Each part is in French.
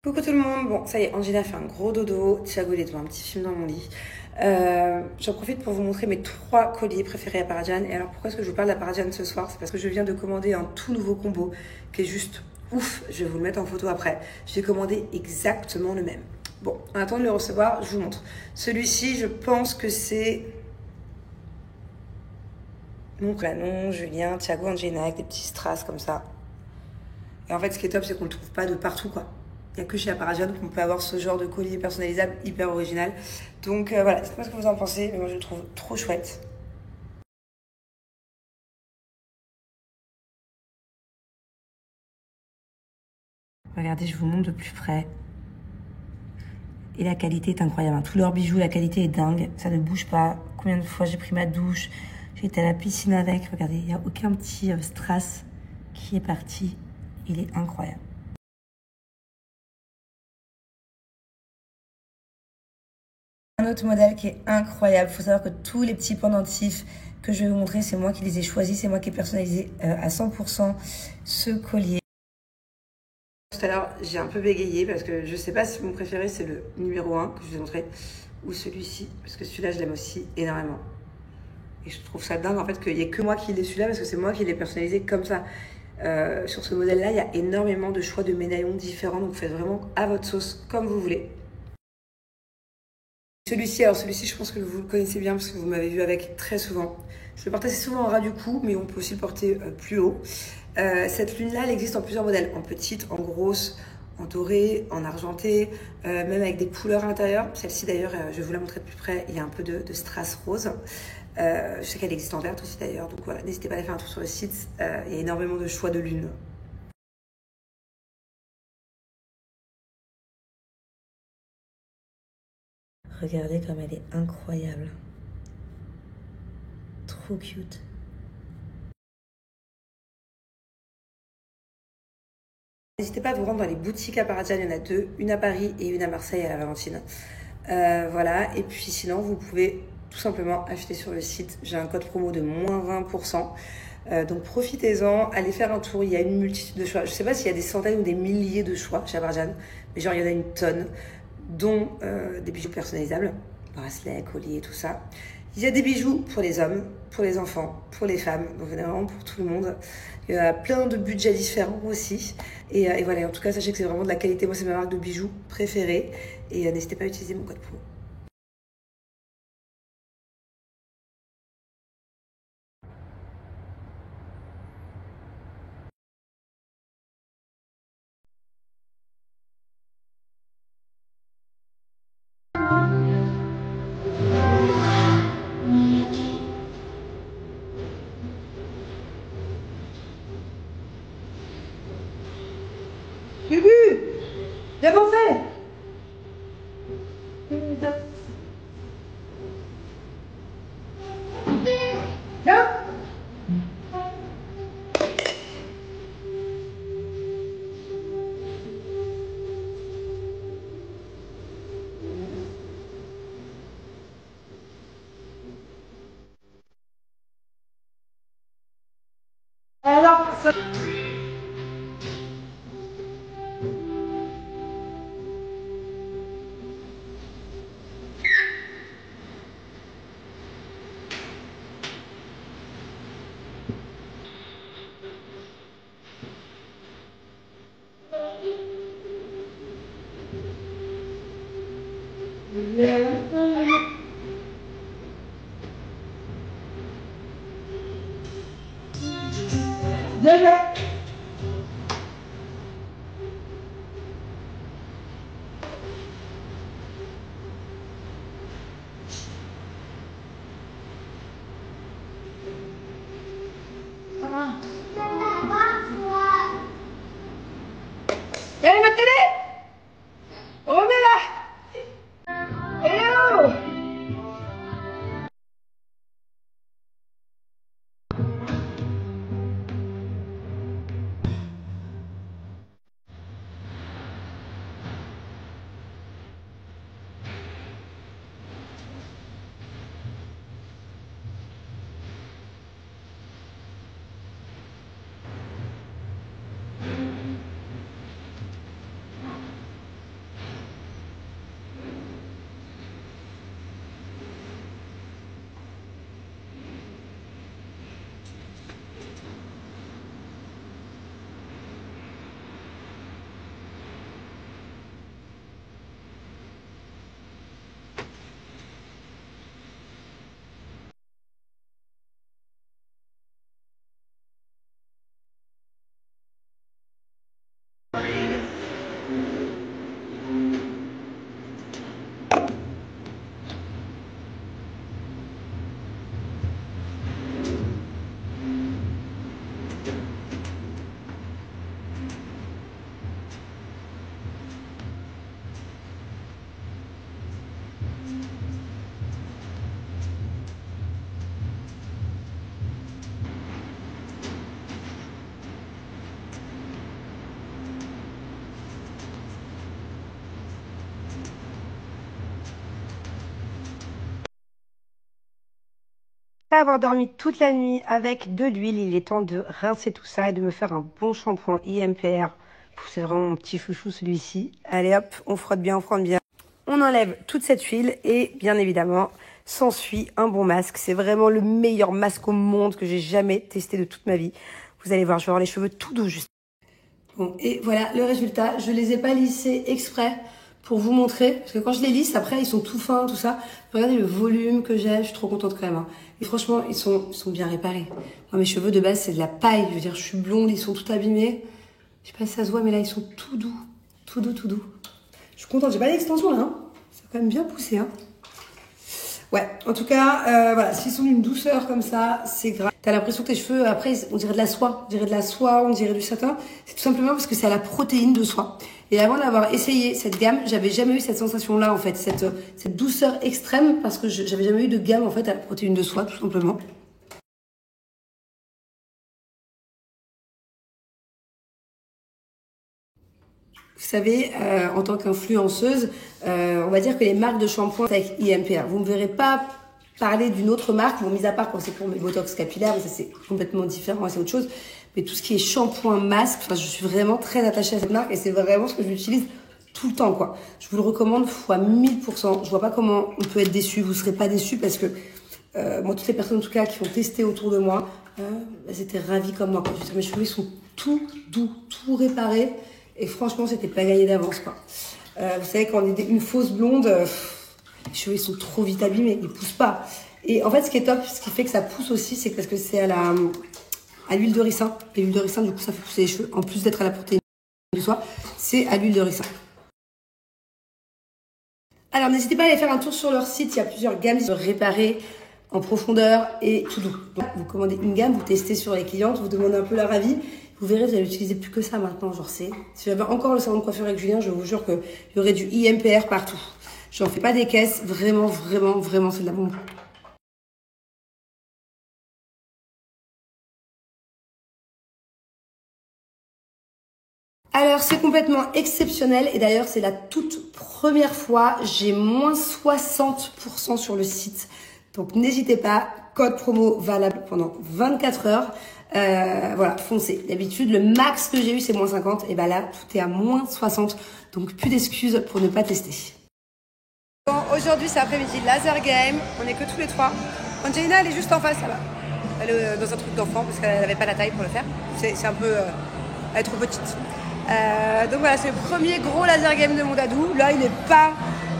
Coucou tout le monde, bon ça y est, Angela fait un gros dodo, Thiago il est devant un petit film dans mon lit. J'en profite pour vous montrer mes 3 colliers préférés à Parajan. Et alors pourquoi est-ce que je vous parle de Parajan ce soir? C'est parce que je viens de commander un tout nouveau combo qui est juste ouf, je vais vous le mettre en photo après. J'ai commandé exactement le même. Bon, en attendant de le recevoir, je vous montre. Celui-ci, je pense que c'est mon prénom, Julien, Thiago, Angela, avec des petits strass comme ça. Et en fait, ce qui est top, c'est qu'on ne le trouve pas de partout, quoi. Il n'y a que chez Aparajon qu'on peut avoir ce genre de collier personnalisable hyper original. Donc voilà, dites-moi ce que vous en pensez, mais moi je le trouve trop chouette. Regardez, je vous montre de plus près. Et la qualité est incroyable. Tous leurs bijoux, la qualité est dingue. Ça ne bouge pas. Combien de fois j'ai pris ma douche, j'ai été à la piscine avec. Regardez, il n'y a aucun petit strass qui est parti. Il est incroyable. Un autre modèle qui est incroyable. Il faut savoir que tous les petits pendentifs que je vais vous montrer, c'est moi qui les ai choisis. C'est moi qui ai personnalisé à 100% ce collier. Tout à l'heure, j'ai un peu bégayé parce que je sais pas si mon préféré c'est le numéro 1 que je vous ai montré ou celui-ci, parce que celui-là je l'aime aussi énormément. Et je trouve ça dingue en fait qu'il n'y ait que moi qui l'ai celui-là parce que c'est moi qui l'ai personnalisé comme ça. Sur ce modèle-là, il y a énormément de choix de médaillons différents, donc faites vraiment à votre sauce comme vous voulez. Celui-ci, alors celui-ci, je pense que vous le connaissez bien parce que vous m'avez vu avec très souvent. Je le porte assez souvent en ras du cou, mais on peut aussi le porter plus haut. Cette lune-là, elle existe en plusieurs modèles, en petite, en grosse, en doré, en argenté, même avec des couleurs à l'intérieur. Celle-ci d'ailleurs, je vais vous la montrer de plus près, il y a un peu de strass rose. Je sais qu'elle existe en verte aussi d'ailleurs, donc voilà, n'hésitez pas à aller faire un tour sur le site, il y a énormément de choix de lunes. Regardez comme elle est incroyable. Trop cute. N'hésitez pas à vous rendre dans les boutiques à Parajan, il y en a 2, une à Paris et une à Marseille à la Valentine. Voilà, et puis sinon vous pouvez tout simplement acheter sur le site, j'ai un code promo de moins 20%. Donc profitez-en, allez faire un tour, il y a une multitude de choix. Je sais pas s'il y a des centaines ou des milliers de choix chez Parajan, mais genre il y en a une tonne, dont des bijoux personnalisables, bracelets, colliers, tout ça. Il y a des bijoux pour les hommes, pour les enfants, pour les femmes, donc vraiment pour tout le monde. Il y a plein de budgets différents aussi. Et voilà, en tout cas, sachez que c'est vraiment de la qualité. Moi, c'est ma marque de bijoux préférée. Et n'hésitez pas à utiliser mon code promo. Bubu, bien fait. Viens. Alors, ça... Il y a ma télé. Remets-la. Hello. Après avoir dormi toute la nuit avec de l'huile, il est temps de rincer tout ça et de me faire un bon shampoing IMPR. C'est vraiment mon petit chouchou celui-ci. Allez hop, on frotte bien, on frotte bien. On enlève toute cette huile et bien évidemment, s'ensuit un bon masque. C'est vraiment le meilleur masque au monde que j'ai jamais testé de toute ma vie. Vous allez voir, je vais avoir les cheveux tout doux juste. Bon, et voilà le résultat. Je les ai pas lissés exprès pour vous montrer. Parce que quand je les lisse, après, ils sont tout fins, tout ça. Regardez le volume que j'ai. Je suis trop contente quand même. Hein. Et franchement, ils sont bien réparés. Moi, mes cheveux de base, c'est de la paille. Je veux dire, je suis blonde, ils sont tout abîmés. Je sais pas si ça se voit, mais là, ils sont tout doux. Tout doux, tout doux. Je suis contente. J'ai pas d'extension là. Hein. Ça a quand même bien poussé. Hein. Ouais, en tout cas, voilà, s'ils sont d'une douceur comme ça, c'est grave. T'as l'impression que tes cheveux, après, on dirait de la soie. On dirait de la soie, on dirait du satin. C'est tout simplement parce que c'est à la protéine de soie. Et avant d'avoir essayé cette gamme, j'avais jamais eu cette sensation-là, en fait, cette douceur extrême, parce que j'avais jamais eu de gamme, en fait, à la protéine de soie, tout simplement. Vous savez, en tant qu'influenceuse, on va dire que les marques de shampoing avec IMPR, vous ne me verrez pas parler d'une autre marque, bon, mis à part quand c'est pour mes botox capillaires, ça c'est complètement différent, c'est autre chose. Mais tout ce qui est shampoing, masque, enfin, je suis vraiment très attachée à cette marque et c'est vraiment ce que j'utilise tout le temps, quoi. Je vous le recommande fois 1000%. Je vois pas comment on peut être déçu. Vous serez pas déçus parce que moi, toutes les personnes en tout cas qui ont testé autour de moi, elles étaient ravies comme moi. Mes cheveux ils sont tout doux, tout réparés. Et franchement, c'était pas gagné d'avance, quoi. Vous savez, quand on est une fausse blonde, les cheveux ils sont trop vite abîmés, ils poussent pas. Et en fait, ce qui est top, ce qui fait que ça pousse aussi, c'est parce que c'est à l'huile de ricin. Et l'huile de ricin, du coup, ça fait pousser les cheveux. En plus d'être à la protéine de soie, c'est à l'huile de ricin. Alors, n'hésitez pas à aller faire un tour sur leur site. Il y a plusieurs gammes de réparer en profondeur et tout doux. Donc, vous commandez une gamme, vous testez sur les clientes, vous demandez un peu leur avis. Vous verrez, vous allez utiliser plus que ça maintenant, genre c'est. Si j'avais encore le salon de coiffure avec Julien, je vous jure qu'il y aurait du IMPR partout. J'en fais pas des caisses, vraiment, vraiment, vraiment, c'est de la bombe. Alors, c'est complètement exceptionnel et d'ailleurs, c'est la toute première fois, j'ai moins 60% sur le site. Donc, n'hésitez pas, code promo valable pendant 24 heures. Voilà, foncez. D'habitude, le max que j'ai eu, c'est moins 50. Et ben là, tout est à moins 60. Donc, plus d'excuses pour ne pas tester. Bon, aujourd'hui, c'est après-midi, laser game. On est que tous les trois. Angelina, elle est juste en face, là-bas. Elle est dans un truc d'enfant parce qu'elle n'avait pas la taille pour le faire. C'est un peu... elle est trop petite. Donc voilà, c'est le premier gros laser game de mon dadou. Là, il n'est pas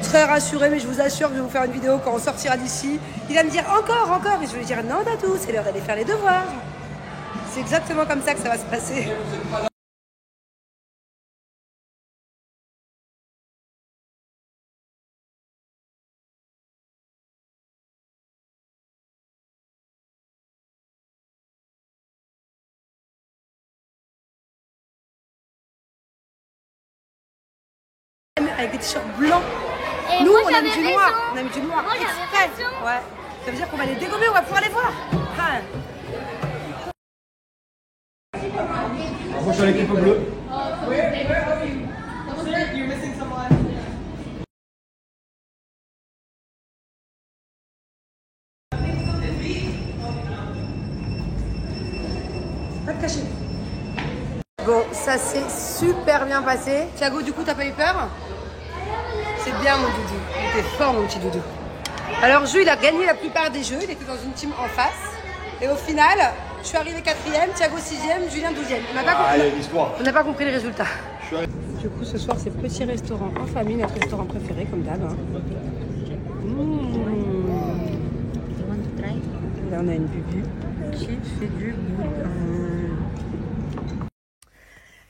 très rassuré, mais je vous assure que je vais vous faire une vidéo quand on sortira d'ici. Il va me dire encore. Et je vais lui dire non, dadou, c'est l'heure d'aller faire les devoirs. C'est exactement comme ça que ça va se passer. Avec des t-shirts blancs. Et nous, moi, on a mis du j'avais noir. raison. On a mis du noir. Moi, j'avais exprès. raison. Ouais. Ça veut dire qu'on va les dégommer, on va pouvoir les voir. Ah. Moi, je suis à l'équipe bleue. Pas te cacher. Bon, ça s'est super bien passé. Thiago, du coup, t'as pas eu peur? C'est bien, mon doudou. Il était fort, mon petit doudou. Alors, Jules, il a gagné la plupart des jeux. Il était dans une team en face. Et au final, je suis arrivée 4e, Thiago 6e, Julien 12e. On n'a pas compris les résultats. Du coup, ce soir, c'est petit restaurant en famille, notre restaurant préféré, comme d'hab. Hein. Là, on a une bubu qui fait du boudin.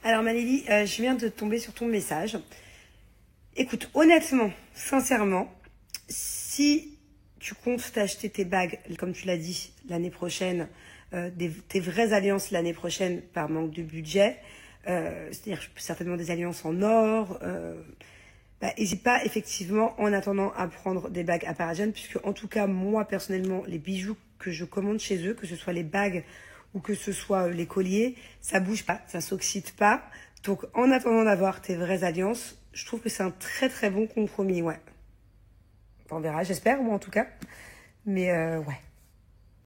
Alors, Malélie, je viens de tomber sur ton message. Écoute, honnêtement, sincèrement, si tu comptes t'acheter tes bagues, comme tu l'as dit, l'année prochaine, tes vraies alliances l'année prochaine par manque de budget, c'est-à-dire certainement des alliances en or, n'hésite pas effectivement en attendant à prendre des bagues à Paragen, puisque en tout cas, moi personnellement, les bijoux que je commande chez eux, que ce soit les bagues ou que ce soit les colliers, ça bouge pas, ça s'oxyde pas. Donc en attendant d'avoir tes vraies alliances, je trouve que c'est un très très bon compromis, ouais. On verra, j'espère, moi en tout cas. Mais ouais.